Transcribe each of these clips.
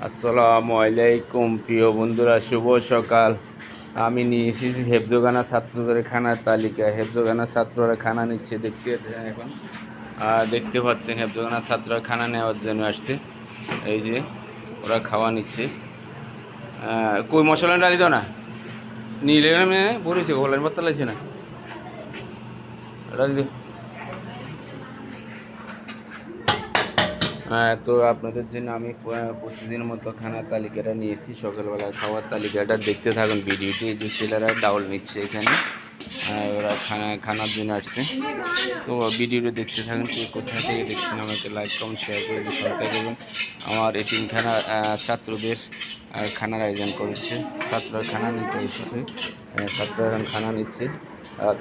আসসালামু আলাইকুম প্রিয় বন্ধুরা, শুভ সকাল। আমি নিয়ে এসেছি হেফজোখানা ছাত্রদের খানার তালিকা। হেফজোখানা ছাত্ররা খানা নিচ্ছে, এখন দেখতে পাচ্ছেন হেফজোখানা ছাত্ররা খানা নেওয়ার জন্য আসছে। এই যে ওরা খাওয়া নিচ্ছে। কই মশলা ডালি দাও না, নিলে বলেছে বলেন বত্তা লাগছে না, ডালি তো আপনাদের জন্য আমি প্রতিদিনের মতো খানার তালিকাটা নিয়েছি। সকালবেলা খাওয়ার তালিকাটা দেখতে থাকুন ভিডিওটি। এই যে ছেলেরা ডাউল নিচ্ছে এখানে, ওরা খানার জন্য আসছে। তো ভিডিওটা দেখতে থাকুন, কে কোথা থেকে দেখছেন আমাকে লাইক কমেন্ট শেয়ার করে সহায়তা করবেন। আমার এতিমখানা ছাত্রদের খানার আয়োজন করেছে, ছাত্ররা খানা নিতে এসেছে, ছাত্ররা এখন খানা নিচ্ছে।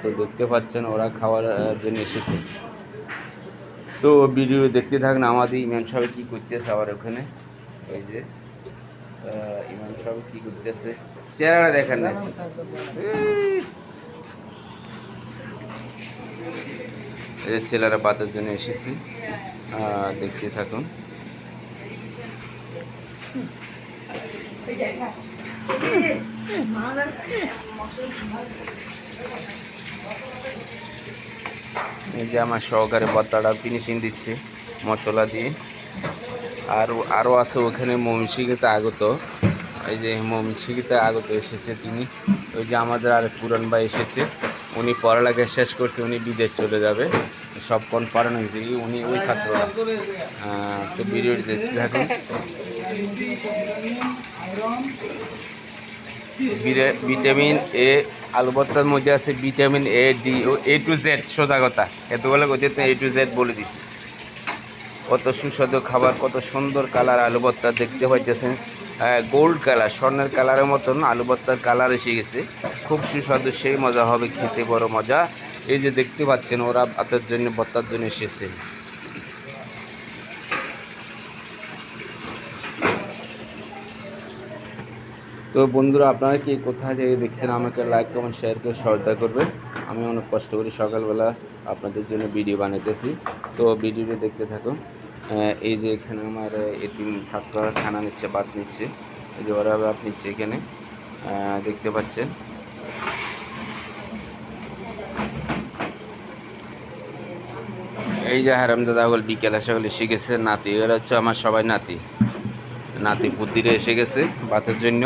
তো দেখতে পাচ্ছেন ওরা খাওয়ার জন্য এসেছে। তো ভিডিও দেখতে থাকুন। আমাদের ইমাম সাহেব কী করতেছে আবার ওখানে, ওই যে ইমাম সাহেব কী করতেছে চেহারা দেখেন না। এই যে ছেলেরা বাতের জন্য এসেছে, দেখতে থাকুন। এই যে আমার সহকারে ভর্তাটা ফিনিশিং দিচ্ছে মশলা দিয়ে। আরও আছে ওখানে মমিশিকিতে আগত, এই যে মমিশিকিতে আগত এসেছে তিনি। ওই যে আমাদের আরেক পুরান ভাই এসেছে, উনি পড়ালেখা শেষ করছে, উনি বিদেশ চলে যাবে, সব কোন পড়ানো হয়েছে, উনি ওই ছাত্ররা। তো ভিডিওটি দেখতে থাকুন। ভিটামিন এ আলু ভর্তার মধ্যে আছে, ভিটামিন এ ডি ও এ টু জেড। সোজা কথা এতগুলো কথা এ টু জেড বলে দিছি। কত সুস্বাদু খাবার, কত সুন্দর কালার আলু ভর্তা দেখতে পাইতেছেন। গোল্ড কালার, স্বর্ণের কালারের মতন আলু ভর্তার কালার এসে গেছে। খুব সুস্বাদু, সেই মজা হবে খেতে, বড় মজা। এই যে দেখতে পাচ্ছেন ওরা ভাতের জন্য ভর্তার জন্য এসেছে। তো বন্ধুরা, আপনারা কি কোথায় থেকে দেখছেন আমাকে লাইক কমেন্ট শেয়ার করে সহায়তা করবেন। আমি অনেক কষ্ট করি সকালবেলা আপনাদের জন্য ভিডিও বানাইতেছি। তো ভিডিওটি দেখতে থাকুন। এই যে এখানে আমার এতিম ছাত্ররা খানা নিচ্ছে, ভাত নিচ্ছে। এই যে ওরা ভাত নিচ্ছে এখানে, দেখতে পাচ্ছেন। এই যে হারামজাদা হল বিকেল আসা হলে এসে গেছে নাতি, এরা হচ্ছে আমার সবাই নাতি, নাতি পুতিরে এসে গেছে ভাতের জন্য।